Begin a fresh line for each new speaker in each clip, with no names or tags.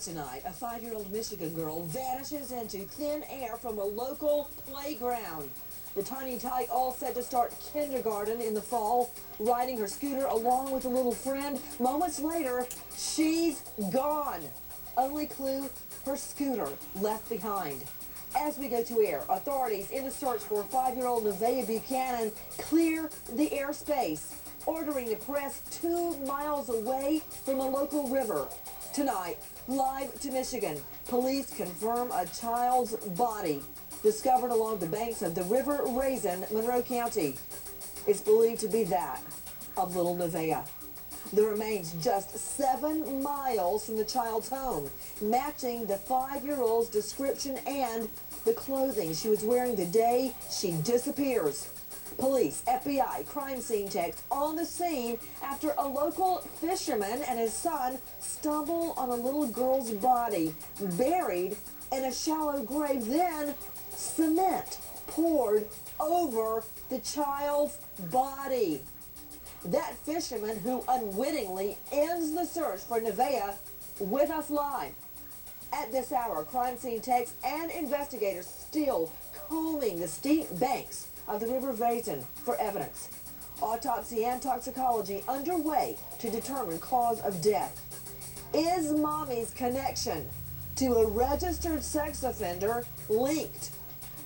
Tonight, a 5-year-old Michigan girl vanishes into thin air from a local playground. The tiny tyke, all set to start kindergarten in the fall, riding her scooter along with a little friend. Moments later, she's gone. Only clue, her scooter left behind. As we go to air, authorities in the search for 5-year-old Nevaeh Buchanan clear the airspace, ordering the press 2 miles away from a local river. Tonight, live to Michigan, police confirm a child's body discovered along the banks of the River Raisin, Monroe County. It's believed to be that of little Nevaeh. The remains just 7 miles from the child's home, matching the 5-year-old's description and the clothing she was wearing the day she disappears. Police, FBI, crime scene techs on the scene after a local fisherman and his son stumble on a little girl's body buried in a shallow grave, then cement poured over the child's body. That fisherman who unwittingly ends the search for Nevaeh with us live. At this hour, crime scene techs and investigators still combing the steep banks of the River Raisin for evidence. Autopsy and toxicology underway to determine cause of death. Is mommy's connection to a registered sex offender leaked?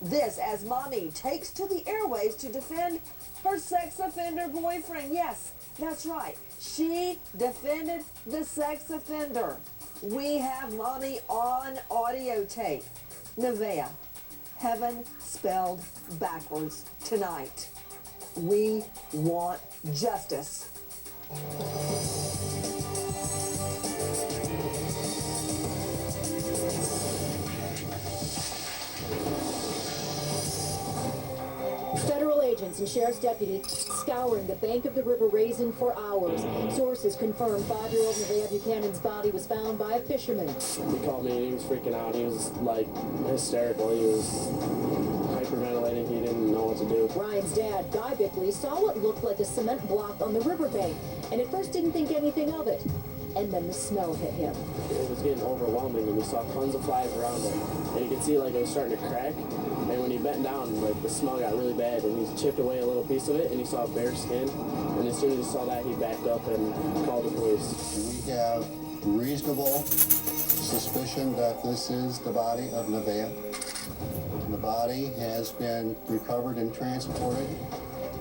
This as mommy takes to the airwaves to defend her sex offender boyfriend. Yes, that's right. She defended the sex offender. We have mommy on audio tape. Nevaeh, heaven spelled backwards tonight. We want justice.
Federal agents and sheriff's deputies scouring the bank of the River Raisin for hours. Sources confirm 5-year-old Nevaeh Buchanan's body was found by a fisherman.
He called me and he was freaking out. He was like hysterical. He was hyperventilating. He didn't know what to do.
Ryan's dad, Guy Bickley, saw what looked like a cement block on the riverbank and at first didn't think anything of it. And then the smell hit him.
It was getting overwhelming and we saw tons of flies around it. And you could see like it was starting to crack. And when he bent down, like the smell got really bad and he chipped away a little piece of it and he saw bare skin. And as soon as he saw that, he backed up and called the police.
We have reasonable suspicion that this is the body of Nevaeh. The body has been recovered and transported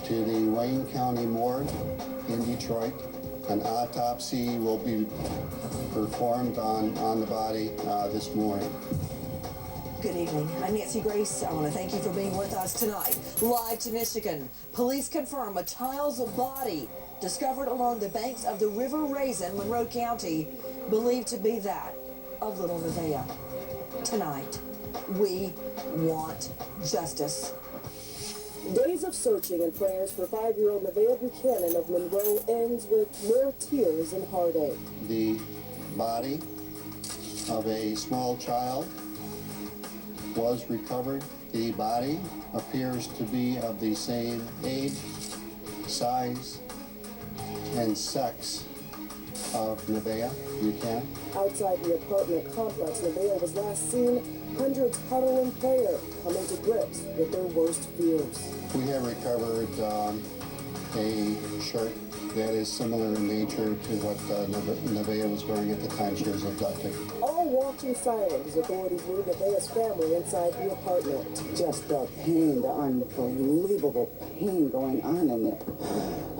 to the Wayne County Morgue in Detroit. An autopsy will be performed on the body this morning.
Good evening. I'm Nancy Grace. I want to thank you for being with us tonight. Live to Michigan. Police confirm a child's body discovered along the banks of the River Raisin, Monroe County, believed to be that of little Nevaeh. Tonight, we want justice.
Days of searching and prayers for 5-year-old Nevaeh Buchanan of Monroe ends with more tears and heartache.
The body of a small child was recovered. The body appears to be of the same age, size, and sex of Nevaeh Buchanan.
Outside the apartment complex, Nevaeh was last seen. Hundreds huddle in prayer, coming to grips with their worst fears.
We have recovered a shirt that is similar in nature to what Nevaeh was wearing at the time she was abducted.
All walked in silence as authorities moved Nevaeh's family inside the apartment.
Just the pain, the unbelievable pain going on in the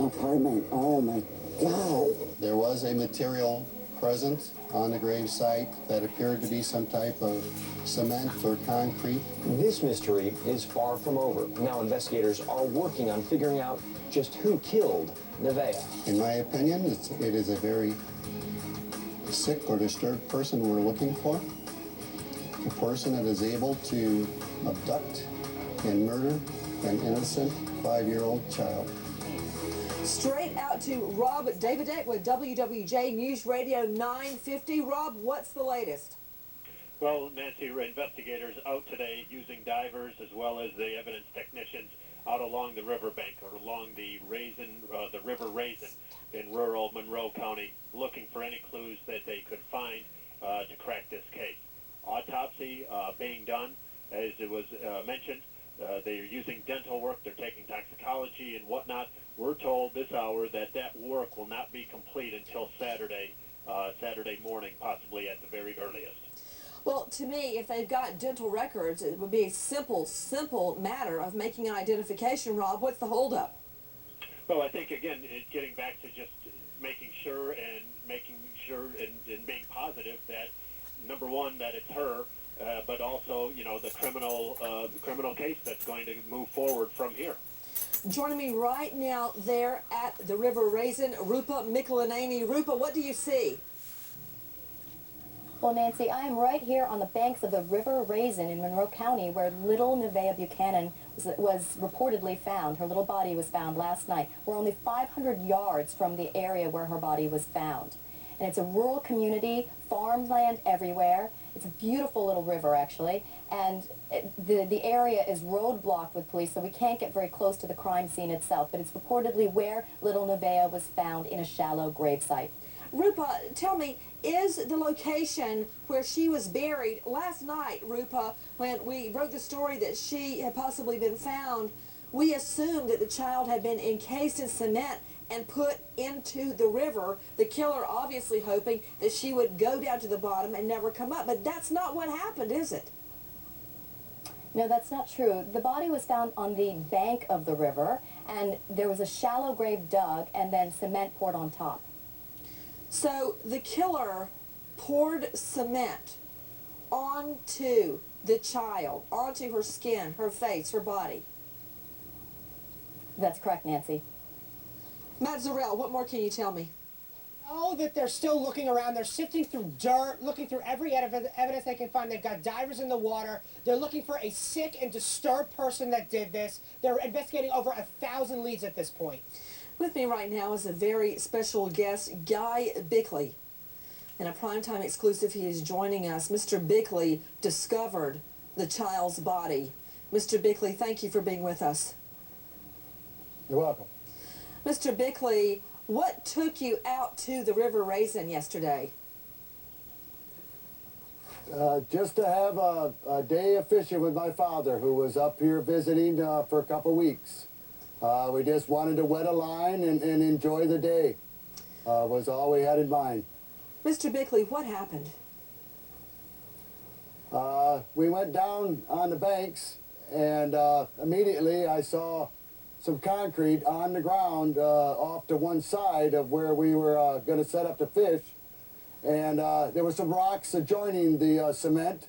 apartment. Oh my God.
There was a material present on the grave site that appeared to be some type of cement or concrete.
This mystery is far from over. Now investigators are working on figuring out just who killed Nevaeh.
In my opinion, it is a very sick or disturbed person we're looking for. A person that is able to abduct and murder an innocent 5-year-old child.
Straight out to Rob Davidek with WWJ News Radio 950. Rob, what's the latest?
Well, Nancy, investigators out today using divers as well as the evidence technicians out along the riverbank or along the River Raisin in rural Monroe County, looking for any clues that they could find to crack this case. Autopsy being done, as it was mentioned. They're using dental work. They're taking toxicology and whatnot. We're told this hour that that work will not be complete until Saturday morning, possibly at the very earliest.
Well, to me, if they've got dental records, it would be a simple matter of making an identification. Rob, what's the holdup?
Well, I think, again, getting back to just making sure and being positive that, number one, that it's her, but also, you know, the criminal case that's going to move forward from here.
Joining me right now there at the River Raisin, Rupa Mikulaneni. Rupa, what do you see?
Well, Nancy, I am right here on the banks of the River Raisin in Monroe County, where little Nevaeh Buchanan was reportedly found. Her little body was found last night. We're only 500 yards from the area where her body was found. And it's a rural community, farmland everywhere. It's a beautiful little river, actually. And the area is roadblocked with police, so we can't get very close to the crime scene itself. But it's reportedly where little Nevaeh was found, in a shallow gravesite.
Rupa, tell me, is the location where she was buried last night, Rupa, when we broke the story that she had possibly been found, we assumed that the child had been encased in cement and put into the river, the killer obviously hoping that she would go down to the bottom and never come up. But that's not what happened, is it?
No, that's not true. The body was found on the bank of the river, and there was a shallow grave dug and then cement poured on top.
So the killer poured cement onto the child, onto her skin, her face, her body.
That's correct, Nancy.
Matt Zarrell, what more can you tell me?
Oh, that they're still looking around. They're sifting through dirt, looking through every evidence they can find. They've got divers in the water. They're looking for a sick and disturbed person that did this. They're investigating over 1,000 leads at this point.
With me right now is a very special guest, Guy Bickley. In a primetime exclusive, he is joining us. Mr. Bickley discovered the child's body. Mr. Bickley, thank you for being with us.
You're welcome.
Mr. Bickley, what took you out to the River Raisin yesterday?
Just to have a day of fishing with my father, who was up here visiting for a couple weeks. We just wanted to wet a line and enjoy the day, was all we had in mind.
Mr. Bickley, what happened?
We went down on the banks, and immediately I saw some concrete on the ground off to one side of where we were going to set up to fish. And there were some rocks adjoining the cement.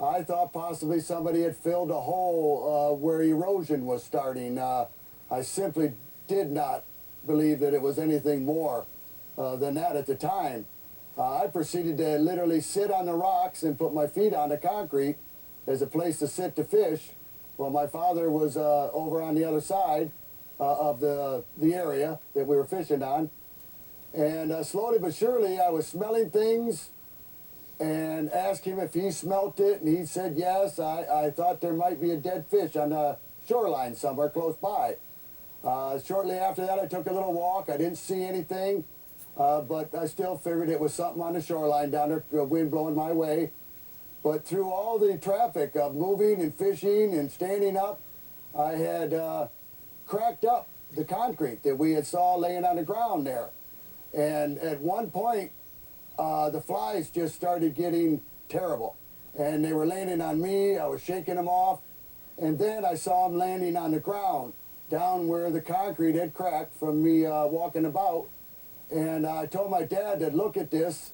I thought possibly somebody had filled a hole where erosion was starting. I simply did not believe that it was anything more than that at the time. I proceeded to literally sit on the rocks and put my feet on the concrete as a place to sit to fish. Well, my father was over on the other side of the area that we were fishing on. And slowly but surely, I was smelling things and asked him if he smelt it, and he said yes. I thought there might be a dead fish on the shoreline somewhere close by. Shortly after that, I took a little walk. I didn't see anything, but I still figured it was something on the shoreline down there, the wind blowing my way. But through all the traffic of moving and fishing and standing up, I had cracked up the concrete that we had saw laying on the ground there. And at one point, the flies just started getting terrible. And they were landing on me. I was shaking them off. And then I saw them landing on the ground, down where the concrete had cracked from me walking about. And I told my dad to look at this.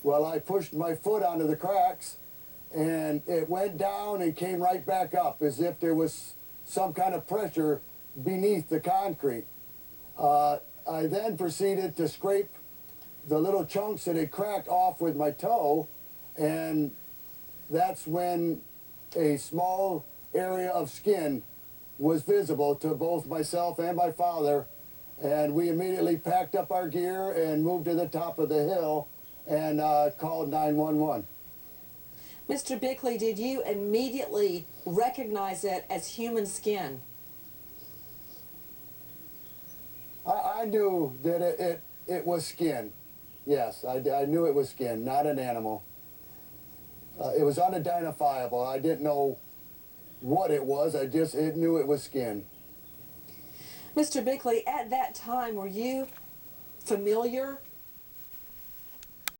Well, I pushed my foot onto the cracks, and it went down and came right back up as if there was some kind of pressure beneath the concrete. I then proceeded to scrape the little chunks that had cracked off with my toe, and that's when a small area of skin was visible to both myself and my father, and we immediately packed up our gear and moved to the top of the hill and called 911.
Mr. Bickley, did you immediately recognize it as human skin?
I knew that it was skin. Yes, I knew it was skin, not an animal. It was unidentifiable. I didn't know what it was. I just knew it was skin.
Mr. Bickley, at that time, were you familiar